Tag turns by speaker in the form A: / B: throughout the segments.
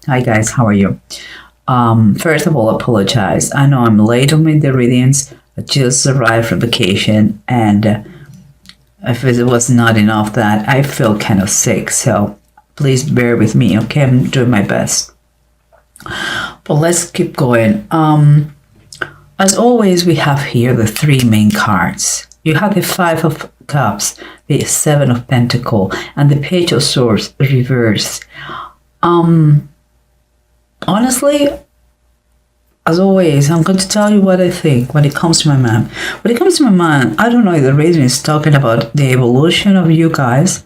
A: Hi guys, how are you? First of all, apologize. I know I'm late on my the readings. I just arrived from vacation, and if it was not enough that I feel kind of sick, so please bear with me. Okay, I'm doing my best. But let's keep going. As always, we have here the three main cards. You have the Five of Cups, the Seven of Pentacles, and the Page of Swords reversed. Honestly, as always, I'm going to tell you what I think when it comes to my mind. When it comes to my mind, I don't know if the reason is talking about the evolution of you guys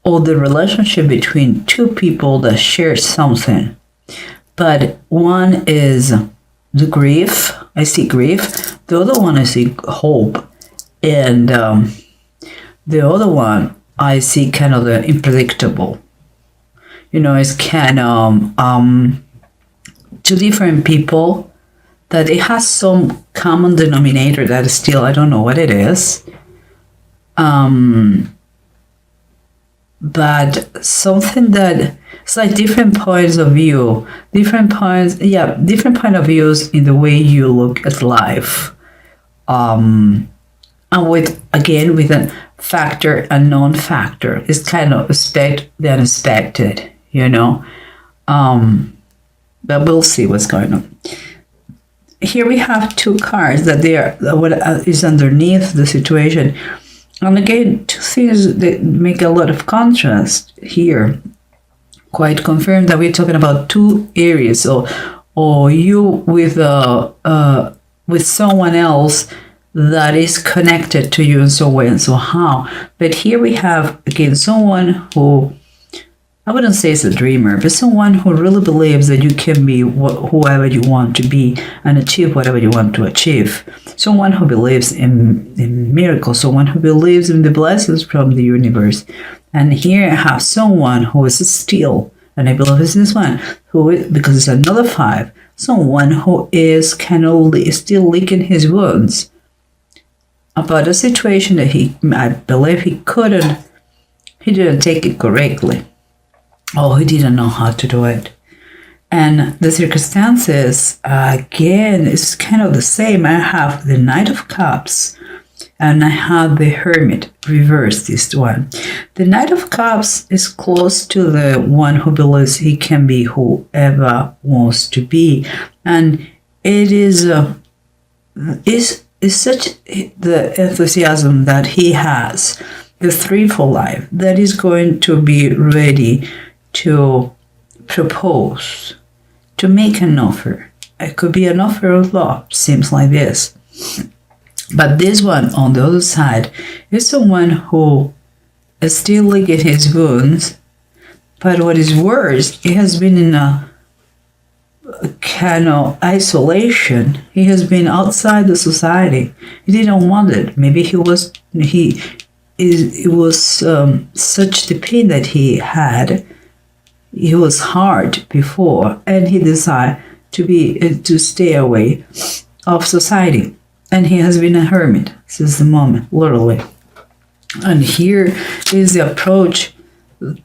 A: or the relationship between two people that share something. But one is the grief. I see grief. The other one I see hope. And the other one I see kind of the unpredictable. It's kind of two different people that it has some common denominator that is still, I don't know what it is. But something that it's like different points of view, different point of views in the way you look at life. And with a factor and non-factor, it's kind of expect the unexpected, but we'll see what's going on. Here we have two cards that what is underneath the situation. And again, two things that make a lot of contrast here. Quite confirmed that we're talking about two Aries, or you with someone else that is connected to you in some way and somehow. But here we have again someone who, I wouldn't say it's a dreamer, but someone who really believes that you can be whoever you want to be and achieve whatever you want to achieve. Someone who believes in miracles, someone who believes in the blessings from the universe. And here I have someone who is still, and I believe it's this one, because it's another five, someone who is kind of still licking his wounds about a situation that I believe he didn't take it correctly. Oh, he didn't know how to do it. And the circumstances, again, is kind of the same. I have the Knight of Cups and I have the Hermit reversed, this one. The Knight of Cups is close to the one who believes he can be whoever wants to be. And it is such the enthusiasm that he has, the three for life, that is going to be ready to propose, to make an offer. It could be an offer of love, seems like this. But this one on the other side is someone who is still licking his wounds, but what is worse, he has been in a kind of isolation. He has been outside the society. He didn't want it. Maybe it was such the pain that he had. It was hard before, and he decided to stay away of society. And he has been a hermit since the moment, literally. And here is the approach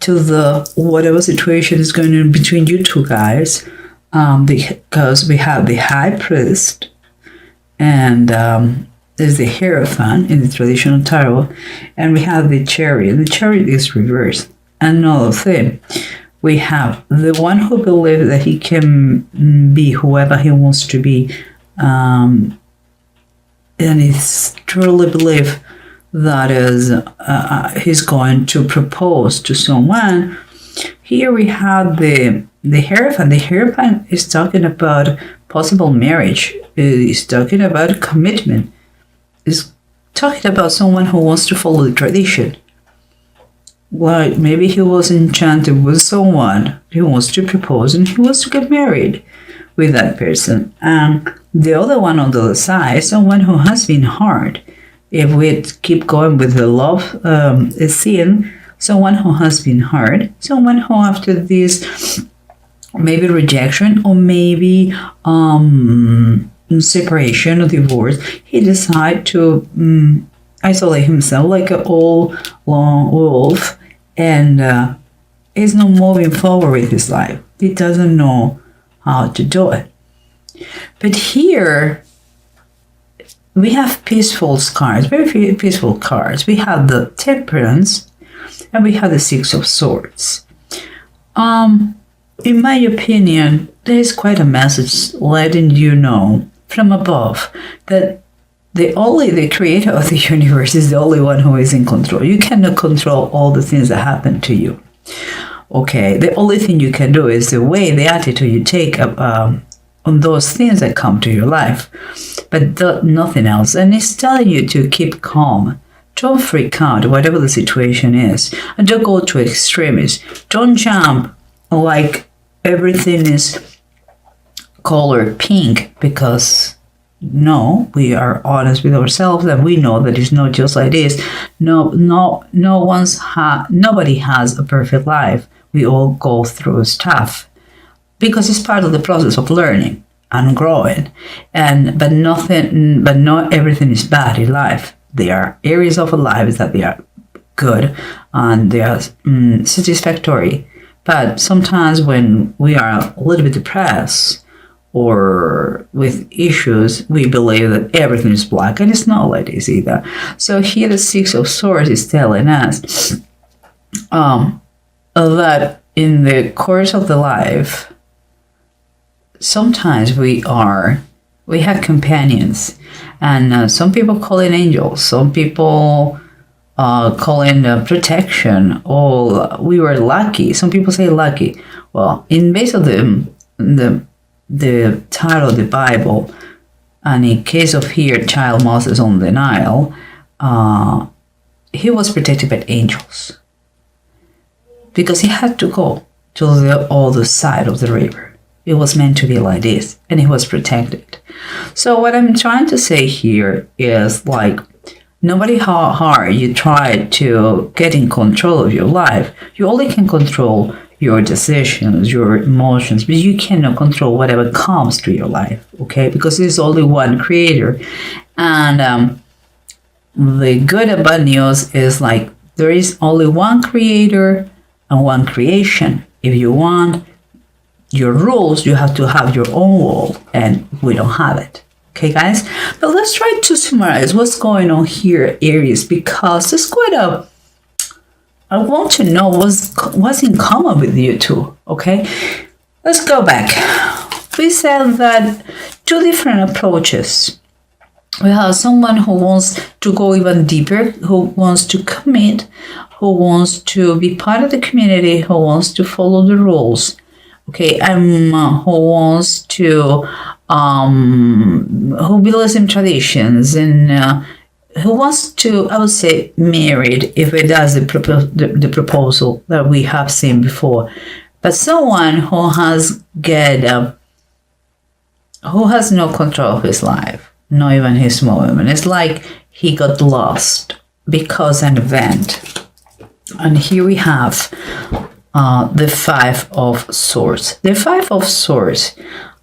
A: to the whatever situation is going on between you two guys, because we have the High Priest and there's the Hierophant in the traditional tarot, and we have the Chariot. The Chariot is reversed. Another thing. We have the one who believes that he can be whoever he wants to be, and he truly believes that is he's going to propose to someone. Here we have the Hierophant. The Hierophant is talking about possible marriage. He's talking about commitment. He's talking about someone who wants to follow the tradition. Like maybe he was enchanted with someone, he wants to propose and he wants to get married with that person. And the other one on the other side is someone who has been hurt. If we keep going with the love scene, someone who has been hurt, someone who after this maybe rejection or maybe separation or divorce, he decided to isolate himself like an old lone wolf, and is not moving forward with his life. He doesn't know how to do it. But here, we have peaceful cards, very peaceful cards. We have the Temperance, and we have the Six of Swords. In my opinion, there is quite a message letting you know from above that the creator of the universe is the only one who is in control. You cannot control all the things that happen to you. Okay, the only thing you can do is the attitude you take on those things that come to your life, but nothing else. And it's telling you to keep calm. Don't freak out, whatever the situation is, and don't go to extremes. Don't jump like everything is colored pink, because no, we are honest with ourselves and we know that it's not just like this. Nobody has a perfect life. We all go through stuff because it's part of the process of learning and growing. But not everything is bad in life. There are areas of our lives that they are good and they are satisfactory. But sometimes when we are a little bit depressed or with issues, we believe that everything is black, and it's not like this either. So here the Six of Swords is telling us that in the course of the life, sometimes we have companions, and some people call it angels, some people call it protection, or we were lucky. Some people say lucky. Well, in base of the title of the Bible, and in case of here, child Moses on the Nile, he was protected by angels because he had to go to the other side of the river. It was meant to be like this, and he was protected. So what I'm trying to say here is, like, no matter how hard you try to get in control of your life, you only can control your decisions, your emotions, but you cannot control whatever comes to your life, okay? Because there's only one creator. And the good and bad news is, like, there is only one creator and one creation. If you want your rules, you have to have your own rule, and we don't have it. Okay, guys? But let's try to summarize what's going on here, Aries, because it's quite I want to know what's in common with you two, okay? Let's go back. We said that two different approaches. We have someone who wants to go even deeper, who wants to commit, who wants to be part of the community, who wants to follow the rules, okay, and who wants to, who believes in traditions, and who wants to, I would say, married, if it does the proposal that we have seen before. But someone who has who has no control of his life, not even his moment. It's like he got lost because an event. And here we have the Five of Swords. The Five of Swords,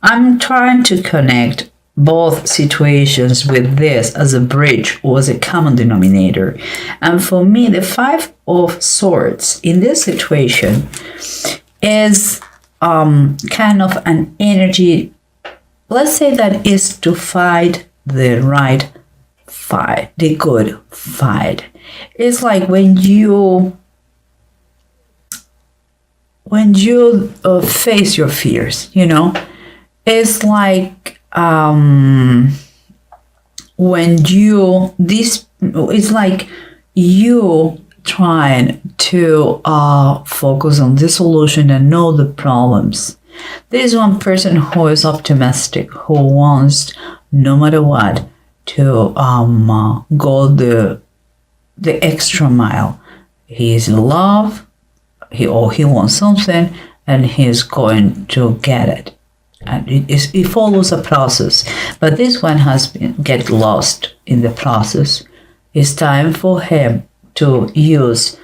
A: I'm trying to connect both situations with this as a bridge or as a common denominator. And for me, the Five of Swords in this situation is kind of an energy, let's say, that is to fight the right fight, the good fight. It's like when you face your fears, you know, it's like it's like you trying to focus on the solution and know the problems. There is one person who is optimistic, who wants, no matter what, to go the extra mile. He is in love, he wants something, and he's going to get it. And it follows a process, but this one has get lost in the process. It's time for him to use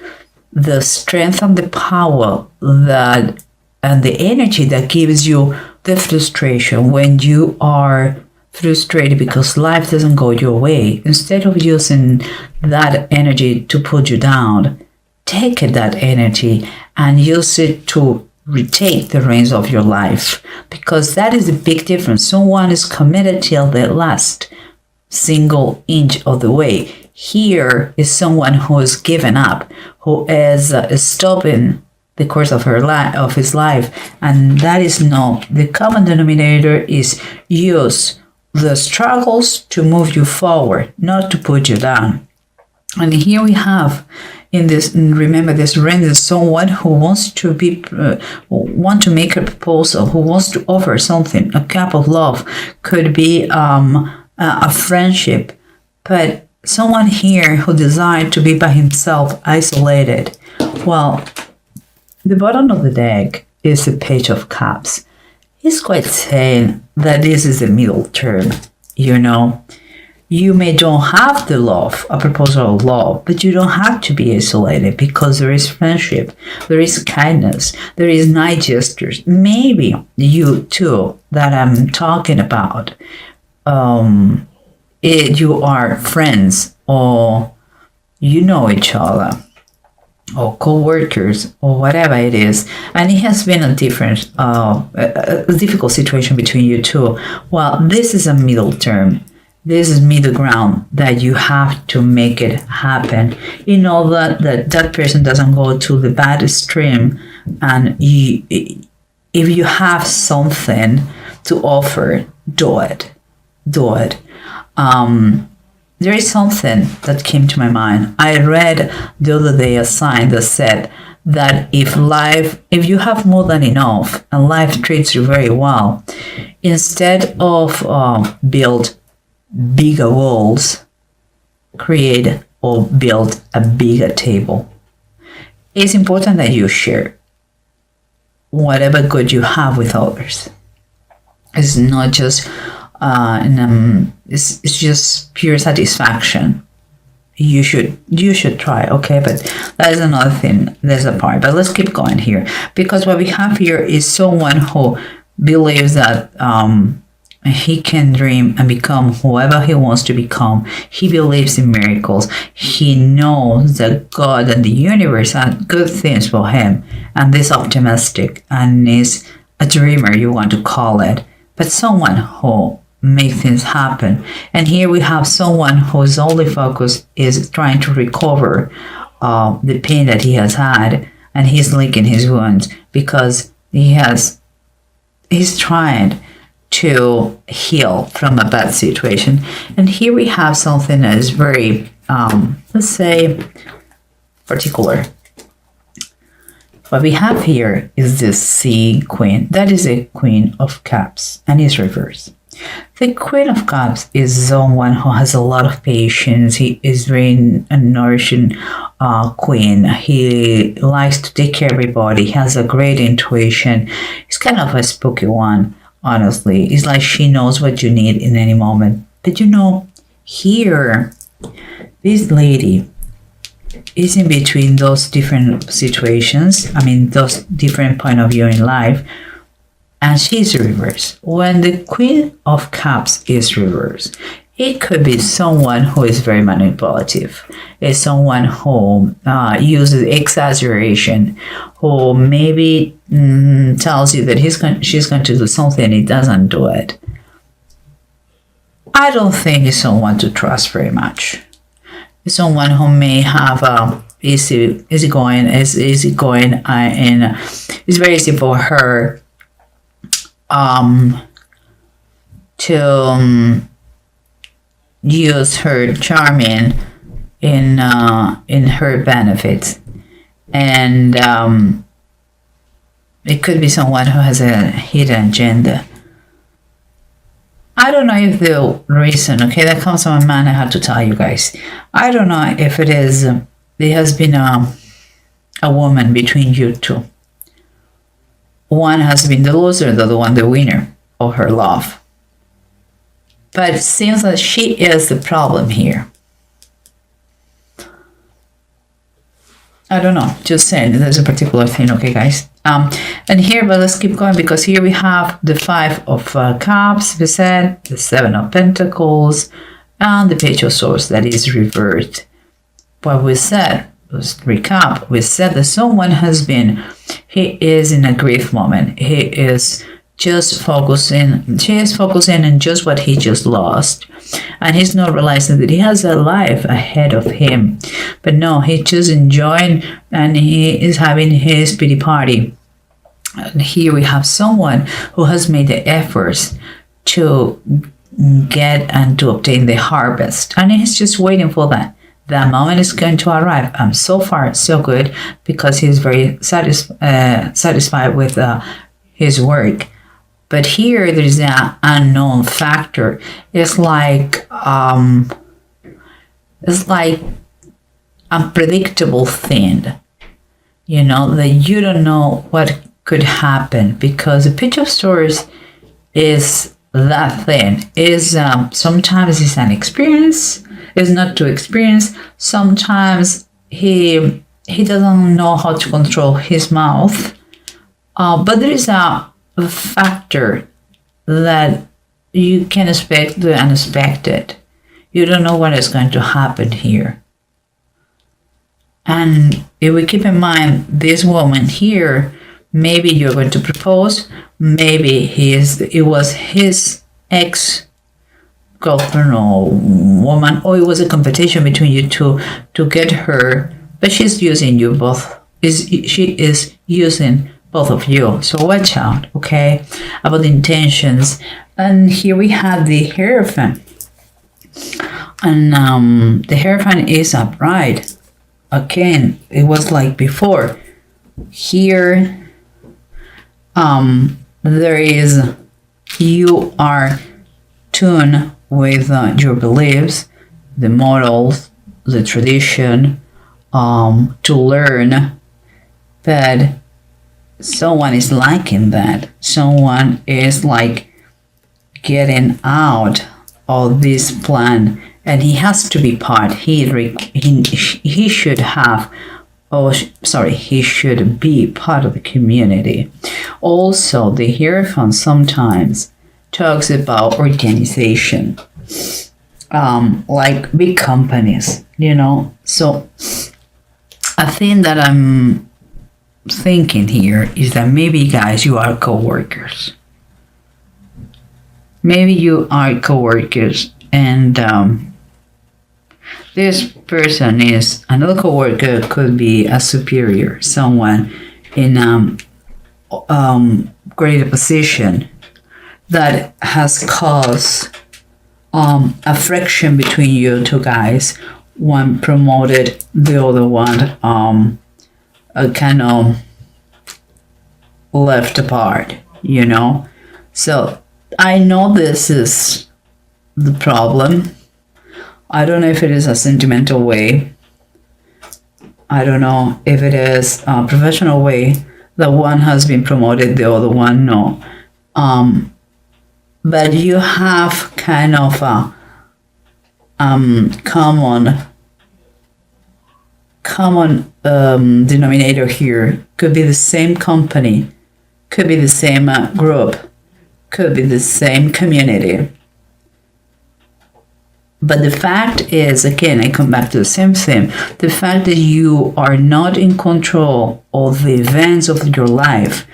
A: the strength and the power that and the energy that gives you the frustration when you are frustrated because life doesn't go your way. Instead of using that energy to put you down, take that energy and use it to retake the reins of your life, because that is a big difference. Someone is committed till the last single inch of the way. Here is someone who is given up, who is stopping the course of his life, and that is no. The common denominator is use the struggles to move you forward, not to put you down. And here we have in this, remember this range is someone who wants to want to make a proposal, who wants to offer something. A cup of love could be a friendship, but someone here who desired to be by himself, isolated. Well, the bottom of the deck is the Page of Cups. He's quite saying that this is a middle term, you know. You may don't have the love, a proposal of love, but you don't have to be isolated, because there is friendship, there is kindness, there is nice gestures. Maybe you two that I'm talking about, you are friends, or you know each other, or co-workers, or whatever it is, and it has been a difficult situation between you two. Well, this is a middle term. This is middle ground that you have to make it happen. You know that person doesn't go to the bad extreme, and if you have something to offer, do it. There is something that came to my mind. I read the other day a sign that said that if you have more than enough and life treats you very well, instead of build bigger walls, create or build a bigger table. It's important that you share whatever good you have with others. It's not just it's just pure satisfaction. You should try, okay? But that is another thing. There's a part. But let's keep going here, because what we have here is someone who believes that he can dream and become whoever he wants to become. He believes in miracles. He knows that God and the universe have good things for him, and is optimistic and is a dreamer, you want to call it, but someone who make things happen. And here we have someone whose only focus is trying to recover the pain that he has had, and he's licking his wounds because he's trying to heal from a bad situation. And here we have something that is very let's say particular. What we have here is this Sea Queen. That is a Queen of Cups, and is reversed. The Queen of Cups is someone who has a lot of patience. He is very nourishing queen. He likes to take care of everybody. He has a great intuition. He's kind of a spooky one, honestly. It's like she knows what you need in any moment. But you know, here, this lady is in between those different situations. I mean, those different point of view in life. And she's reversed. When the Queen of Cups is reversed, it could be someone who is very manipulative. It's someone who uses exaggeration, who maybe tells you that she's going to do something and he doesn't do it. I don't think it's someone to trust very much. It's someone who may have easygoing, and it's very easy for her to use her charming in her benefits, and it could be someone who has a hidden agenda. I don't know if the reason, okay, that comes from a man, I have to tell you guys. I don't know if it is, there has been a woman between you two. One has been the loser, the other one the winner of her love. But it seems that she is the problem here. I don't know, just saying, there's a particular thing, okay, guys? And here, but let's keep going, because here we have the Five of Cups, we said, the Seven of Pentacles, and the Page of Swords that is reversed. What we said, recap, we said that he is in a grief moment. She is focusing on just what he just lost. And he's not realizing that he has a life ahead of him. But no, he's just enjoying and he is having his pity party. And here we have someone who has made the efforts to get and to obtain the harvest. And he's just waiting for that. That moment is going to arrive. So far, so good, because he's very satisfied with his work. But here there is an unknown factor. It's like unpredictable thing, that you don't know what could happen, because the Page of Swords is that thing. Is sometimes it's an experience, it's not to experience. Sometimes he doesn't know how to control his mouth, but there is a factor that you can expect the unexpected. You don't know what is going to happen here. And if we keep in mind this woman here, maybe you're going to propose, maybe it was his ex-girlfriend or woman, or it was a competition between you two to get her, but she's using you both. She is using both of you. So watch out, okay, about the intentions. And here we have the Hierophant. And the Hierophant is upright. Again, it was like before. Here, there is, you are tuned with your beliefs, the morals, the tradition, to learn, but someone is liking that. Someone is like getting out of this plan, and he has to be part. He should have, he should be part of the community. Also, the Hierophant sometimes talks about organization, like big companies, So a thing that I'm thinking here is that maybe, guys, you are co-workers. Maybe you are co-workers, and this person is another co-worker, could be a superior, someone in greater position that has caused a friction between you two guys. One promoted, the other one kind of left apart, So I know this is the problem. I don't know if it is a sentimental way. I don't know if it is a professional way that one has been promoted, the other one no. But you have kind of a common denominator here. Could be the same company, could be the same group, could be the same community. But the fact is, again, I come back to the same thing. The fact that you are not in control of the events of your life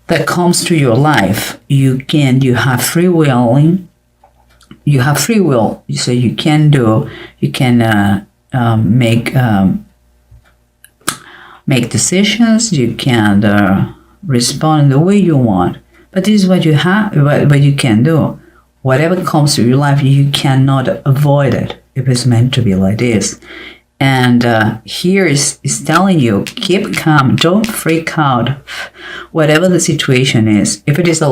A: that comes to your life. You have free will. You have free will, so you can make decisions. You can respond the way you want. But this is what you have. What you can do. Whatever comes to your life, you cannot avoid it if it's meant to be like this. And here is telling you, keep calm, don't freak out, whatever the situation is. If it is a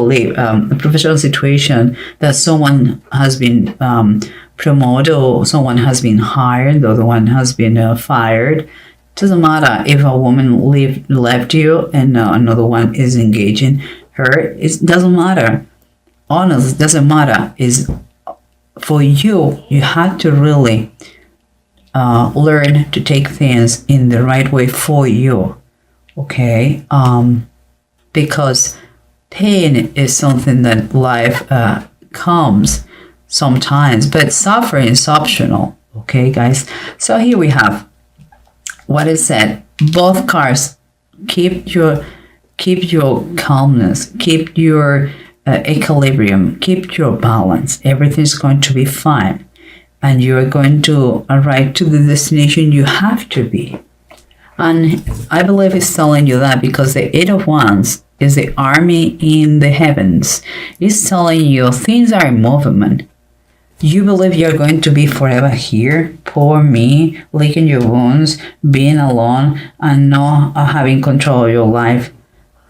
A: professional situation that someone has been promoted or someone has been hired, the other one has been fired, doesn't matter if a woman left you and another one is engaging her. It doesn't matter. Honestly, it doesn't matter. Is for you have to really learn to take things in the right way for you, okay? Because pain is something that life comes sometimes, but suffering is optional, okay, guys? So here we have what I said, both cards, keep your calmness, keep your equilibrium, keep your balance. Everything's going to be fine, and you are going to arrive to the destination you have to be. And I believe it's telling you that because the Eight of Wands is the army in the heavens. It's telling you things are in movement. You believe you're going to be forever here, poor me, licking your wounds, being alone, and not having control of your life.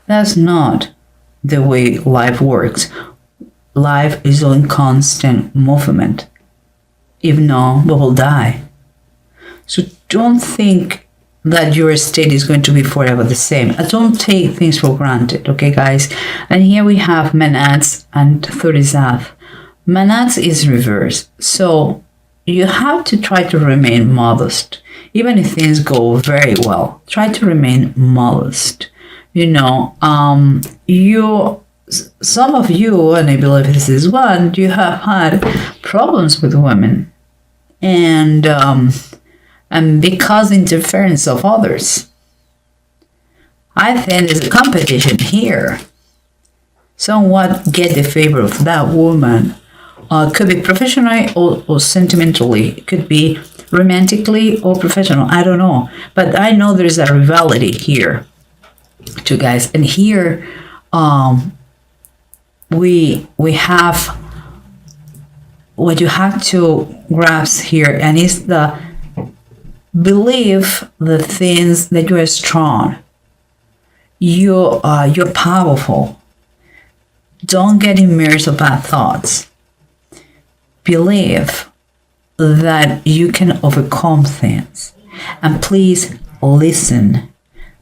A: That's not the way life works. Life is in constant movement. If not, we will die. So don't think that your state is going to be forever the same. Don't take things for granted, okay, guys? And here we have Manats and Thurisaf. Manats is reversed, so you have to try to remain modest. Even if things go very well, try to remain modest. You know, some of you, and I believe this is one, you have had problems with women, and because interference of others. I think there's a competition here. Somewhat get the favor of that woman. Could be professionally or sentimentally. It could be romantically or professional. I don't know. But I know there's a rivalry here, too, guys. And here, we have what you have to grasp here, and it's the believe the things that you are strong. You're powerful. Don't get immersed in bad thoughts. Believe that you can overcome things. And please listen.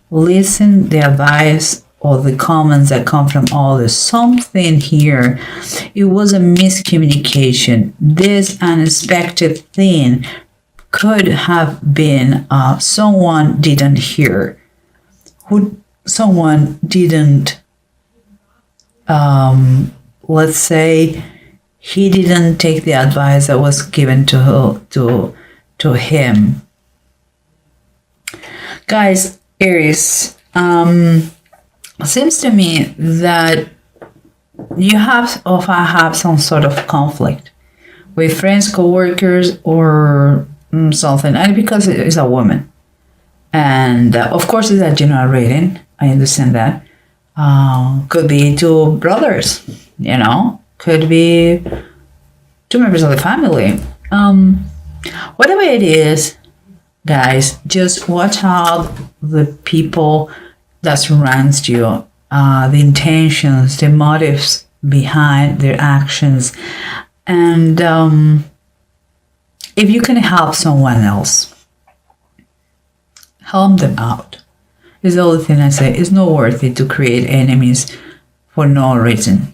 A: Listen the advice or the comments that come from others. Something here, it was a miscommunication. This unexpected thing could have been someone didn't hear. Someone didn't, let's say, he didn't take the advice that was given to him. Guys, Aries, seems to me that you have some sort of conflict with friends, co-workers, or something, and because it is a woman. And of course, it's a general reading. I understand that. Could be two brothers, you know, could be two members of the family. Whatever it is, guys, just watch out the people that surrounds you, the intentions, the motives behind their actions. And if you can help someone else, help them out. Is the only thing I say. It's not worth it to create enemies for no reason.